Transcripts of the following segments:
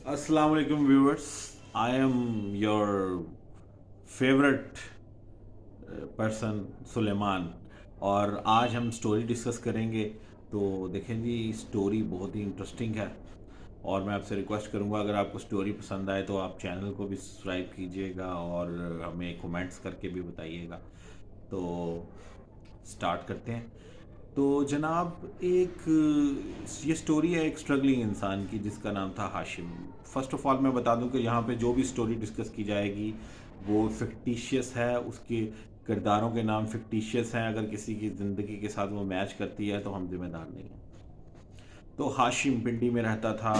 अस्सलाम वालेकुम viewers, I am your favourite person Suleman. और आज हम स्टोरी डिस्कस करेंगे। तो देखें जी, स्टोरी बहुत ही इंटरेस्टिंग है और मैं आपसे रिक्वेस्ट करूंगा, अगर आपको स्टोरी पसंद आए तो आप चैनल को भी सब्सक्राइब कीजिएगा और हमें कमेंट्स करके भी बताइएगा। तो स्टार्ट करते हैं। तो जनाब, ये स्टोरी है एक स्ट्रगलिंग इंसान की जिसका नाम था हाशिम। फर्स्ट ऑफ ऑल मैं बता दूं कि यहाँ पे जो भी स्टोरी डिस्कस की जाएगी वो फिक्टिशियस है, उसके किरदारों के नाम फिक्टिशियस हैं। अगर किसी की ज़िंदगी के साथ वो मैच करती है तो हम जिम्मेदार नहीं हैं। तो हाशिम पिंडी में रहता था।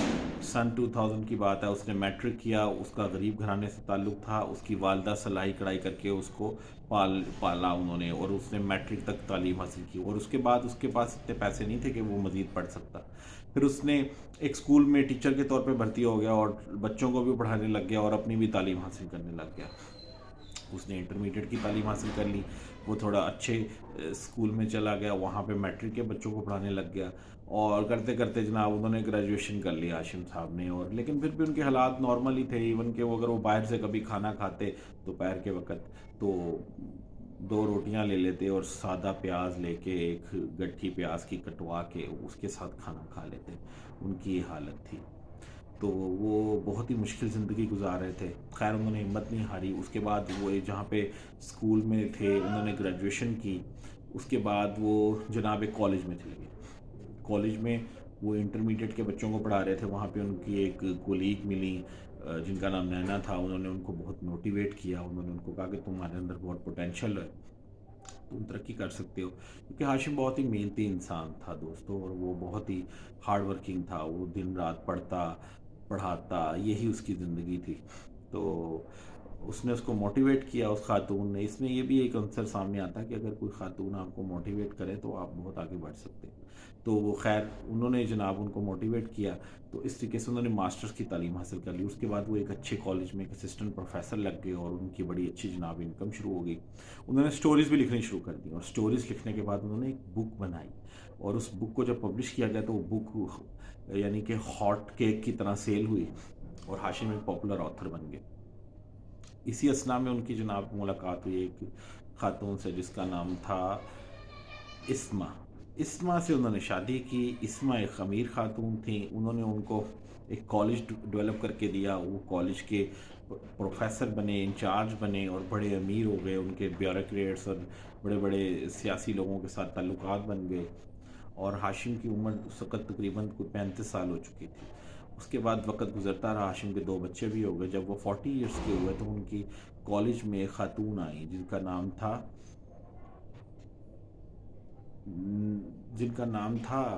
सन 2000 की बात है। उसने मैट्रिक किया। उसका गरीब घराने से ताल्लुक़ था। उसकी वालदा सिलाई कढ़ाई करके उसको पाला उन्होंने, और उसने मैट्रिक तक तालीम हासिल की। और उसके बाद उसके पास इतने पैसे नहीं थे कि वो मज़ीद पढ़ सकता। फिर उसने एक स्कूल में टीचर के तौर पे भर्ती हो गया और बच्चों को भी पढ़ाने लग गया और अपनी भी तालीम हासिल करने लग गया। उसने इंटरमीडिएट की तालीम हासिल कर ली। वो थोड़ा अच्छे स्कूल में चला गया, वहाँ पे मैट्रिक के बच्चों को पढ़ाने लग गया। और करते करते जनाब उन्होंने ग्रेजुएशन कर लिया हाशिम साहब ने। और लेकिन फिर भी उनके हालात नॉर्मल ही थे। इवन कि वो अगर वो बाहर से कभी खाना खाते दोपहर के वक्त, तो दो रोटियां ले लेते और सादा प्याज लेके एक गट्ठी प्याज की कटवा के उसके साथ खाना खा लेते। उनकी ये हालत थी। तो वो बहुत ही मुश्किल ज़िंदगी गुजार रहे थे। खैर उन्होंने हिम्मत नहीं हारी। उसके बाद वो जहाँ पे स्कूल में थे उन्होंने ग्रेजुएशन की। उसके बाद वो जनाब एक कॉलेज में चले गए। कॉलेज में वो इंटरमीडिएट के बच्चों को पढ़ा रहे थे। वहाँ पे उनकी एक कोलीग मिली जिनका नाम नैना था। उन्होंने उनको बहुत मोटिवेट किया। उन्होंने उनको कहा कि तुम्हारे अंदर बहुत पोटेंशियल है, तुम तरक्की कर सकते हो। क्योंकि हाशिम बहुत ही मेहनती इंसान था दोस्तों, और वो बहुत ही हार्ड वर्किंग था। वो दिन रात पढ़ता पढ़ाता, यही उसकी ज़िंदगी थी। तो उसने उसको मोटिवेट किया, उस खातून ने। इसमें ये भी एक आंसर सामने आता है कि अगर कोई खातून आपको मोटिवेट करे तो आप बहुत आगे बढ़ सकते हैं। तो वो खैर उन्होंने जनाब उनको मोटिवेट किया। तो इस तरीके से उन्होंने मास्टर्स की तालीम हासिल कर ली। उसके बाद वो एक अच्छे कॉलेज में एक असिस्टेंट प्रोफेसर लग गए और उनकी बड़ी अच्छी जनाब इनकम शुरू हो गई। उन्होंने स्टोरीज़ भी लिखनी शुरू कर दी, और स्टोरीज़ लिखने के बाद उन्होंने एक बुक बनाई। और उस बुक को जब पब्लिश किया गया तो वो बुक यानी कि हॉट केक की तरह सेल हुई और हाशिम एक पॉपुलर ऑथर बन गए। इसी असना में उनकी जनाब मुलाकात हुई एक खातून से जिसका नाम था इस्मा। इस्मा से उन्होंने शादी की। इस्मा एक अमीर खातून थी। उन्होंने उनको एक कॉलेज डेवलप करके दिया। वो कॉलेज के प्रोफेसर बने, इंचार्ज बने और बड़े अमीर हो गए। उनके ब्यूरोक्रेट्स और बड़े बड़े सियासी लोगों के साथ ताल्लुकात बन गए। और हाशिम की उम्र उस वक़्त तकरीबन कोई 35 साल हो चुकी थी। उसके बाद वक़्त गुज़रता रहा। हाशिम के 2 बच्चे भी हो गए। जब वो 40 ईयर्स के हुए तो उनकी कॉलेज में एक खातून आई जिनका नाम था,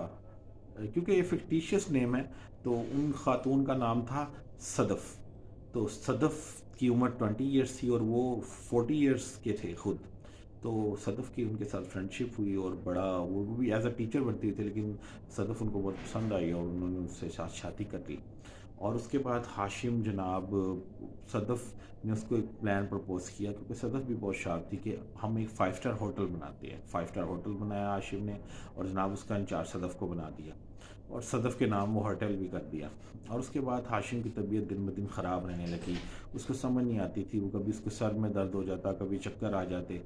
क्योंकि ये फिक्टिशियस नेम है, तो उन खातून का नाम था सदफ़। तो सदफ़ की उम्र 20 ईयर्स थी और वो 40 ईयर्स के थे खुद। तो सदफ़ की उनके साथ फ्रेंडशिप हुई और बड़ा वो भी एज अ टीचर बढ़ती हुई थी, लेकिन सदफ़ उनको बहुत पसंद आई और उन्होंने उससे साथ शादी कर ली। और उसके बाद हाशिम जनाब, सदफ़ ने उसको एक प्लान प्रपोज़ किया, क्योंकि सदफ़ भी बहुत शार्प थी, कि हम एक 5 स्टार होटल बनाते हैं। 5 स्टार होटल बनाया हाशिम ने, और जनाब उसका इंचार्ज सदफ़ को बना दिया और सदफ़ के नाम वो होटल भी कर दिया। और उसके बाद हाशिम की तबीयत दिन ब दिन ख़राब रहने लगी। उसको समझ नहीं आती थी, वो कभी उसके सर में दर्द हो जाता, कभी चक्कर आ जाते।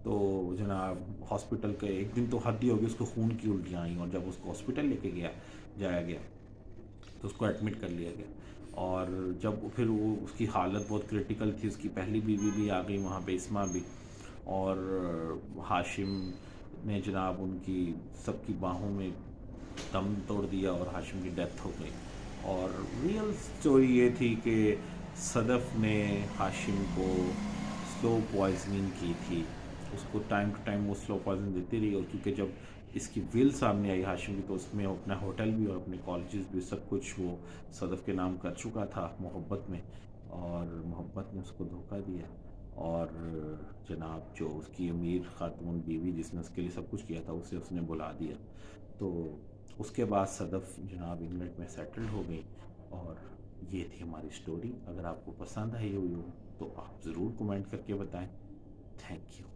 तो जनाब हॉस्पिटल के एक दिन तो हद ही हो गई, उसको खून की उल्टियाँ आई। और जब उसको हॉस्पिटल लेके जाया गया तो उसको एडमिट कर लिया गया। और जब फिर वो उसकी हालत बहुत क्रिटिकल थी। उसकी पहली बीवी भी आ गई वहाँ पे, इस्मा भी। और हाशिम ने जनाब उनकी सबकी बाहों में दम तोड़ दिया और हाशिम की डेथ हो गई। और रियल स्टोरी ये थी कि सदफ़ ने हाशिम को स्लो पॉइजनिंग की थी। उसको टाइम टू टाइम वो स्लो पॉइजन देती रही। और क्योंकि जब इसकी विल सामने आई हाशिम की, तो उसमें अपना होटल भी और अपने कॉलेजेस भी सब कुछ वो सदफ़ के नाम कर चुका था मोहब्बत में। और मोहब्बत ने उसको धोखा दिया। और जनाब जो उसकी अमीर खातून बीवी जिसने उसके लिए सब कुछ किया था, उसे उसने बुला दिया। तो उसके बाद सदफ़ जनाब इंग्लैंड में सेटल्ड हो गई। और ये थी हमारी स्टोरी। अगर आपको पसंद आई हुई हो तो आप ज़रूर कमेंट करके बताएं। Thank you.